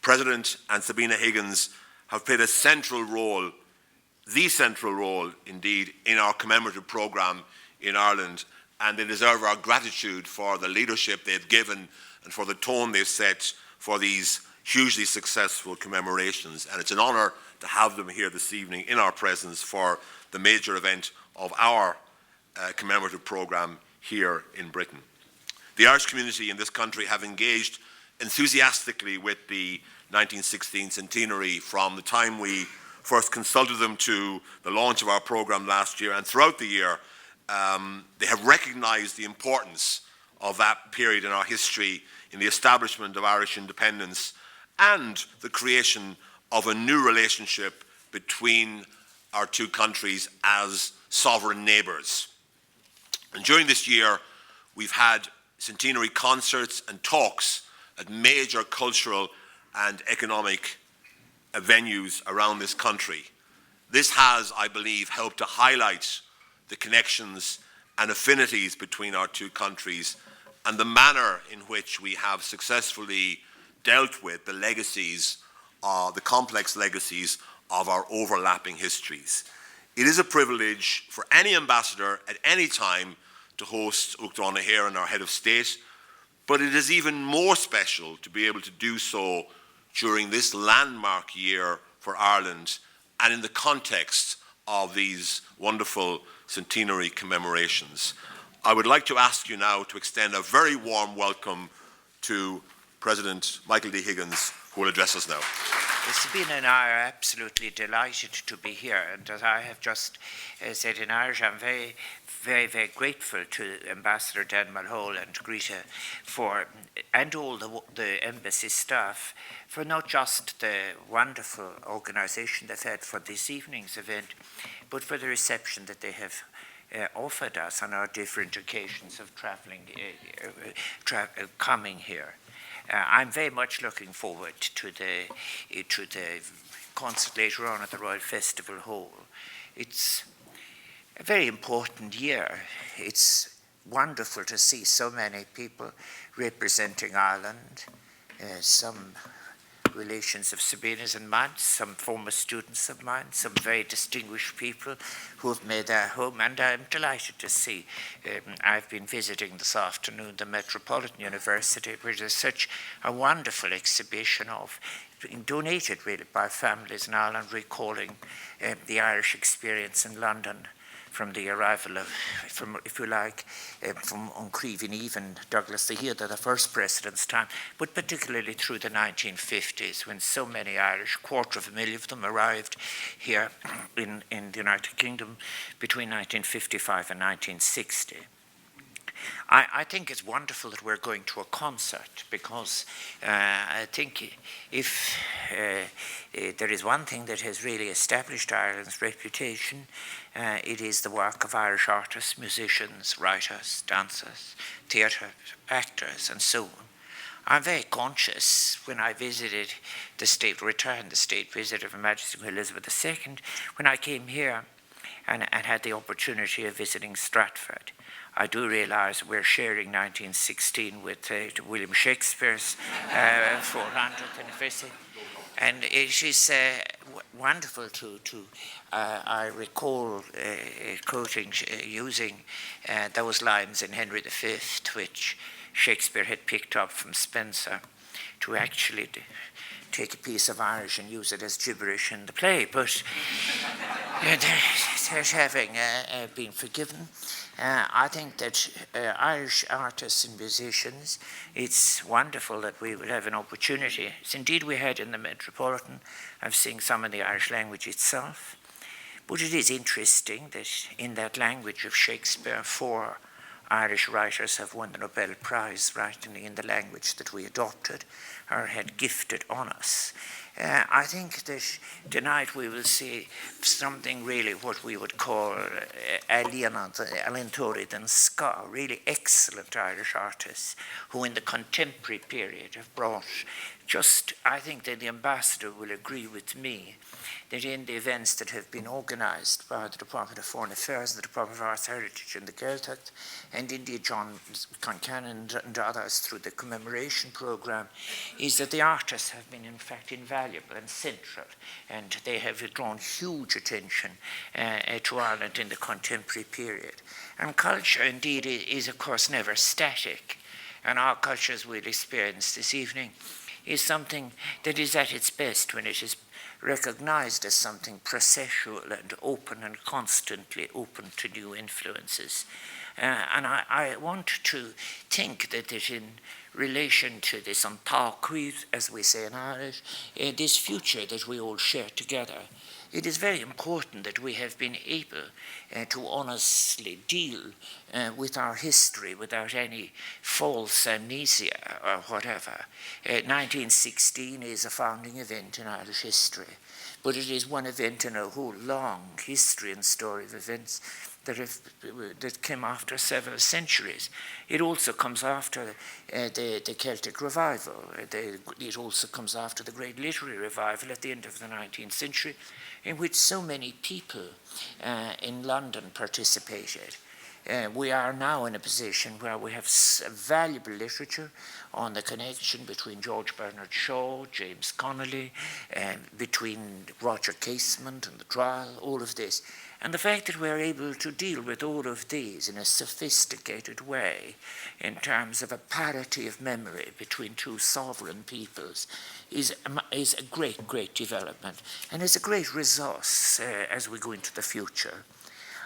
President and Sabina Higgins have played a central role, the central role indeed, in our commemorative programme in Ireland, and they deserve our gratitude for the leadership they've given and for the tone they've set for these hugely successful commemorations. And it's an honour to have them here this evening in our presence for the major event of our commemorative programme here in Britain. The Irish community in this country have engaged enthusiastically with the 1916 centenary from the time we first consulted them to the launch of our programme last year, and throughout the year they have recognised the importance of that period in our history in the establishment of Irish independence and the creation of a new relationship between our two countries as sovereign neighbours. And during this year, we've had centenary concerts and talks at major cultural and economic venues around this country. This has, I believe, helped to highlight the connections and affinities between our two countries and the manner in which we have successfully dealt with the legacies, the complex legacies of our overlapping histories. It is a privilege for any ambassador at any time to host Uachtaráin here and our head of state, but it is even more special to be able to do so during this landmark year for Ireland and in the context of these wonderful centenary commemorations. I would like to ask you now to extend a very warm welcome to President Michael D. Higgins, who will address us now. Sabina and I are absolutely delighted to be here, and as I have just said in Irish, I'm very, very grateful to Ambassador Mulhall and Greta and all the embassy staff for not just the wonderful organisation they've had for this evening's event, but for the reception that they have offered us on our different occasions of coming here. I'm very much looking forward to the concert later on at the Royal Festival Hall. It's a very important year. It's wonderful to see so many people representing Ireland, some relations of Sabina's and mine, some former students of mine, some very distinguished people who have made their home, and I'm delighted to see. I've been visiting this afternoon the Metropolitan University, where there's such a wonderful exhibition donated really by families in Ireland, recalling the Irish experience in London from the arrival of, from Uncreevin Eve and Douglas the Heald at the first president's time, but particularly through the 1950s when so many Irish, 250,000 of them, arrived here in the United Kingdom between 1955 and 1960. I think it's wonderful that we're going to a concert because I think if there is one thing that has really established Ireland's reputation, it is the work of Irish artists, musicians, writers, dancers, theatre actors, and so on. I'm very conscious when I visited returned the state visit of Her Majesty Queen Elizabeth II, when I came here and had the opportunity of visiting Stratford. I do realise we're sharing 1916 with William Shakespeare's 400th anniversary, and it is wonderful to I recall using those lines in Henry V, which Shakespeare had picked up from Spenser, to actually take a piece of Irish and use it as gibberish in the play, but there's having been forgiven. I think that Irish artists and musicians, it's wonderful that we will have an opportunity, as indeed we had in the Metropolitan, of seeing some of the Irish language itself. But it is interesting that in that language of Shakespeare, 4 Irish writers have won the Nobel Prize writing in the language that we adopted or had gifted on us. I think that tonight we will see something really what we would call Alentorid and Ska, really excellent Irish artists who in the contemporary period have brought I think that the Ambassador will agree with me that in the events that have been organised by the Department of Foreign Affairs, the Department of Arts Heritage and the Gaeltacht, and indeed John Concannon and others through the commemoration programme, is that the artists have been in fact invaluable and central, and they have drawn huge attention to Ireland in the contemporary period. And culture indeed is of course never static, and our culture, as we'll experience this evening, is something that is at its best when it is recognized as something processual and open and constantly open to new influences. And I want to think that in relation to this antácuid, as we say in Irish, this future that we all share together, it is very important that we have been able to honestly deal with our history without any false amnesia or whatever. 1916 is a founding event in Irish history, but it is one event in a whole long history and story of events that came after several centuries. It also comes after the Celtic Revival. It also comes after the great literary revival at the end of the 19th century, in which so many people in London participated. We are now in a position where we have valuable literature on the connection between George Bernard Shaw, James Connolly, between Roger Casement and the trial, all of this. And the fact that we're able to deal with all of these in a sophisticated way in terms of a parity of memory between two sovereign peoples is a great, great development, and is a great resource as we go into the future.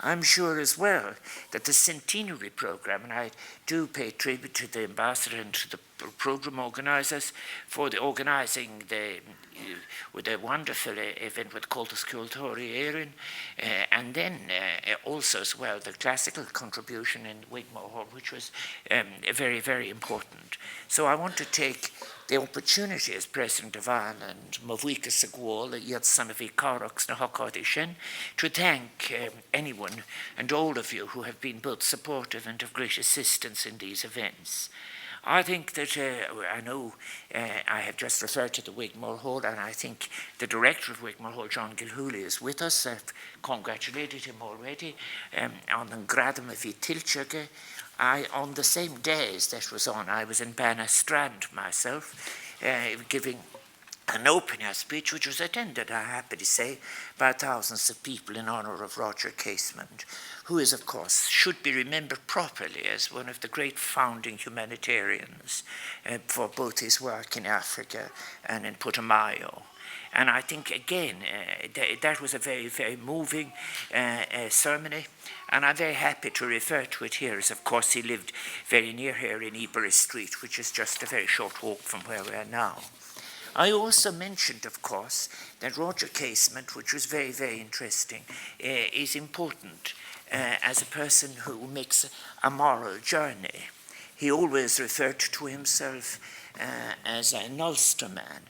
I'm sure as well that the centenary programme, and I do pay tribute to the Ambassador and to the programme organisers for the organising with a wonderful event with Cultus Cultori Éireann, and then also as well the classical contribution in Wigmore Hall, which was very, very important. So I want to take the opportunity as President of Ireland, Mavhuika Sagwal, Yad Sanavi Karax Nahakadishen, to thank anyone and all of you who have been both supportive and of great assistance in these events. I think that, I know I have just referred to the Wigmore Hall, and I think the director of Wigmore Hall, John Gilhooly, is with us. I've congratulated him already on the Gradam of Tilchage. On the same day as that was on, I was in Bannastrand myself, giving an opening speech which was attended, I'm happy to say, by thousands of people in honour of Roger Casement, who is, of course, should be remembered properly as one of the great founding humanitarians for both his work in Africa and in Putumayo. And I think, again, that was a very, very moving ceremony. And I'm very happy to refer to it here, as, of course, he lived very near here in Ebury Street, which is just a very short walk from where we are now. I also mentioned, of course, that Roger Casement, which was very, very interesting, is important as a person who makes a moral journey. He always referred to himself as an Ulsterman.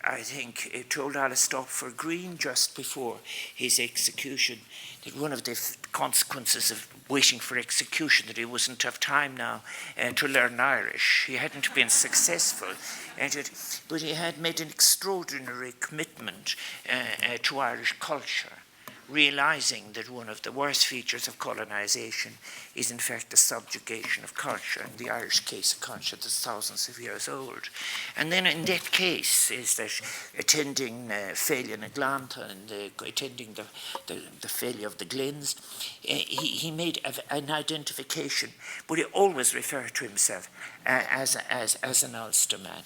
I think, told Alistopher Green just before his execution that one of the consequences of waiting for execution, that he wouldn't have time now to learn Irish. He hadn't been successful at it, but he had made an extraordinary commitment to Irish culture, realizing that one of the worst features of colonization is in fact the subjugation of culture, in the Irish case a culture that's thousands of years old. And then in that case is that attending Féile na Glanta and attending the Féile of the Glens, he made an identification, but he always referred to himself as an Ulsterman.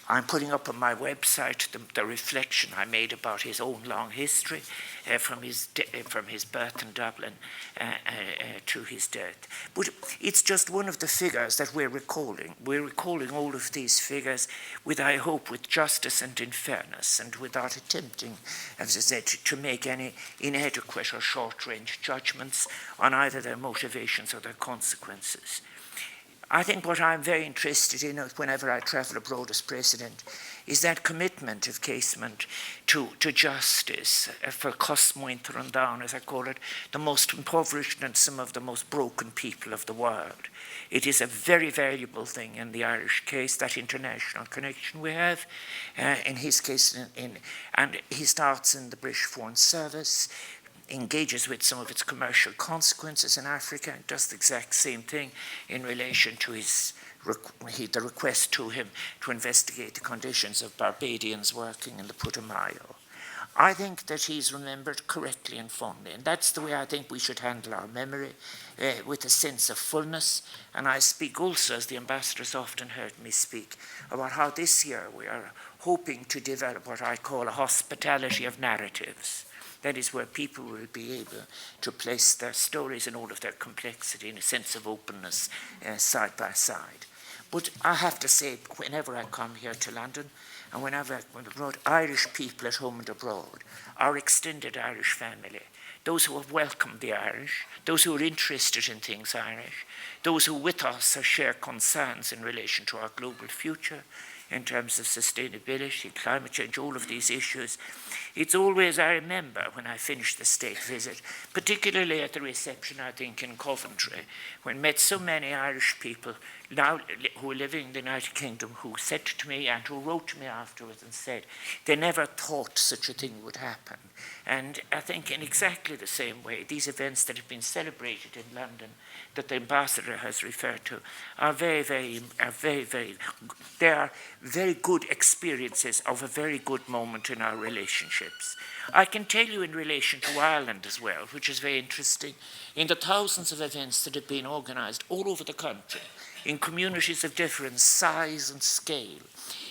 I'm putting up on my website the reflection I made about his own long history from his birth in Dublin to his death. But it's just one of the figures that we're recalling. We're recalling all of these figures with, I hope, with justice and in fairness, and without attempting, as I said, to make any inadequate or short-range judgments on either their motivations or their consequences. I think what I'm very interested in whenever I travel abroad as president is that commitment of Casement to justice for Cosmointer and down, as I call it, the most impoverished and some of the most broken people of the world. It is a very valuable thing in the Irish case, that international connection we have. In his case, and he starts in the British Foreign Service, engages with some of its commercial consequences in Africa, and does the exact same thing in relation to the request to him to investigate the conditions of Barbadians working in the Putumayo. I think that he's remembered correctly and fondly, and that's the way I think we should handle our memory, with a sense of fullness. And I speak also, as the ambassador's often heard me speak, about how this year we are hoping to develop what I call a hospitality of narratives. That is where people will be able to place their stories in all of their complexity in a sense of openness, side by side. But I have to say, whenever I come here to London, and whenever I come abroad, Irish people at home and abroad, our extended Irish family, those who have welcomed the Irish, those who are interested in things Irish, those who with us share concerns in relation to our global future, in terms of sustainability, climate change, all of these issues. It's always, I remember when I finished the state visit, particularly at the reception, I think, in Coventry, when I met so many Irish people now who are living in the United Kingdom who said to me and who wrote to me afterwards and said they never thought such a thing would happen. And I think in exactly the same way, these events that have been celebrated in London that the ambassador has referred to are very good experiences of a very good moment in our relationships. I can tell you in relation to Ireland as well, which is very interesting, in the thousands of events that have been organised all over the country, in communities of different size and scale,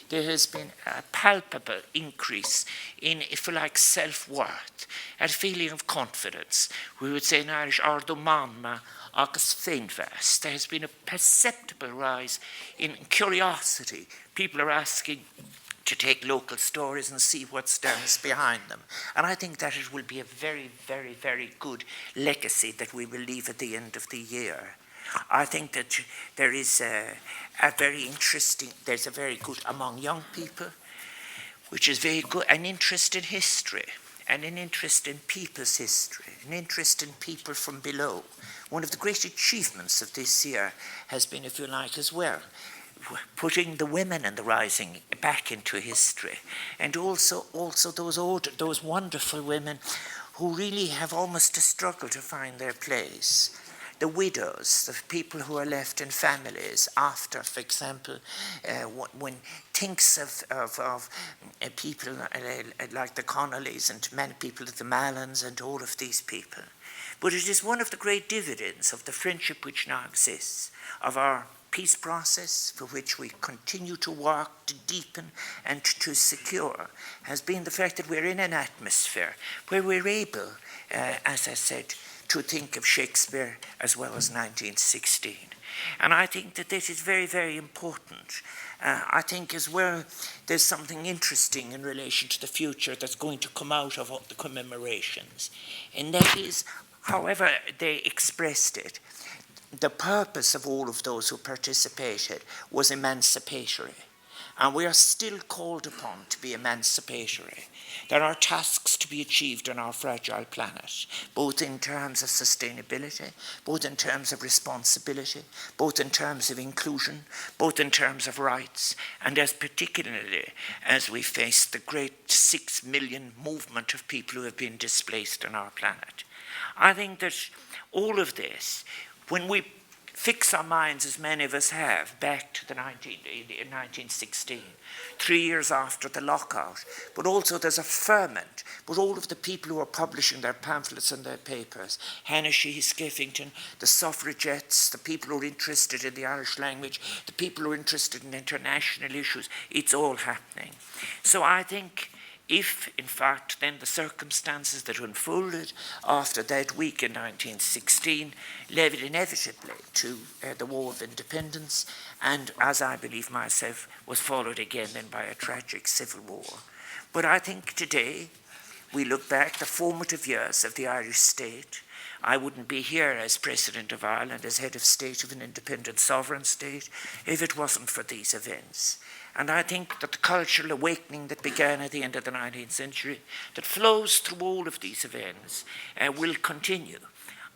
there has been a palpable increase in, if you like, self-worth, a feeling of confidence. We would say in Irish, ardo mamma, agus féinvest. There has been a perceptible rise in curiosity. People are asking to take local stories and see what stands behind them. And I think that it will be a very, very, very good legacy that we will leave at the end of the year. I think that there is there's a very good among young people, which is very good, an interest in history, and an interest in people's history, an interest in people from below. One of the great achievements of this year has been, if you like, as well, putting the women and the rising back into history, and also those wonderful women who really have almost a struggle to find their place. The widows, the people who are left in families after, for example, when thinks of people like the Connollys and many people at the Mallons and all of these people. But it is one of the great dividends of the friendship which now exists, of our peace process, for which we continue to work, to deepen and to secure, has been the fact that we're in an atmosphere where we're able, as I said, to think of Shakespeare as well as 1916. And I think that this is very, very important. I think as well there's something interesting in relation to the future that's going to come out of the commemorations. And that is, however they expressed it, the purpose of all of those who participated was emancipatory. And we are still called upon to be emancipatory. There are tasks to be achieved on our fragile planet, both in terms of sustainability, both in terms of responsibility, both in terms of inclusion, both in terms of rights, and as particularly as we face the great 6 million movement of people who have been displaced on our planet. I think that all of this, when we fix our minds, as many of us have, back to the 1916, 3 years after the lockout. But also there's a ferment. But all of the people who are publishing their pamphlets and their papers, Hannah Sheehy-Skeffington, the suffragettes, the people who are interested in the Irish language, the people who are interested in international issues, it's all happening. So I think if, in fact, then the circumstances that unfolded after that week in 1916 led inevitably to the War of Independence, and as I believe myself, was followed again then by a tragic civil war. But I think today we look back the formative years of the Irish state. I wouldn't be here as President of Ireland, as head of state of an independent sovereign state, if it wasn't for these events. And I think that the cultural awakening that began at the end of the 19th century, that flows through all of these events, will continue.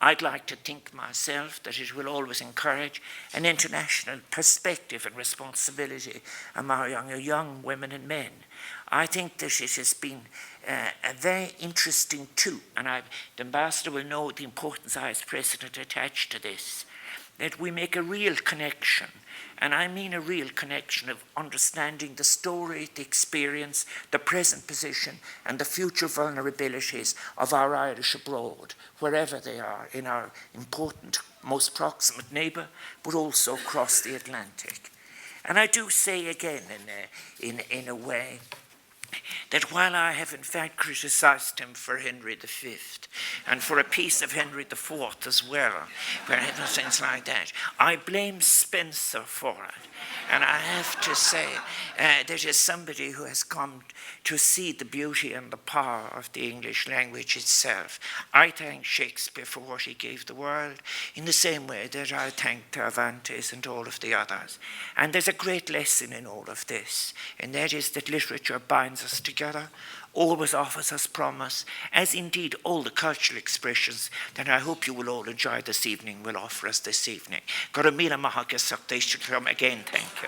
I'd like to think myself that it will always encourage an international perspective and responsibility among young women and men. I think that it has been a very interesting too, and the Ambassador will know the importance I as President attach to this, that we make a real connection, and I mean a real connection of understanding the story, the experience, the present position, and the future vulnerabilities of our Irish abroad, wherever they are, in our important, most proximate neighbour, but also across the Atlantic. And I do say again, in a way, that while I have in fact criticised him for Henry V and for a piece of Henry IV as well, where things like that, I blame Spencer for it. And I have to say that as somebody who has come to see the beauty and the power of the English language itself, I thank Shakespeare for what he gave the world in the same way that I thank Cervantes and all of the others. And there's a great lesson in all of this, and that is that literature binds us together, always offers us promise, as indeed all the cultural expressions that I hope you will all enjoy this evening will offer us this evening. Go to Mila Mahakasuk, they should come again, thank you.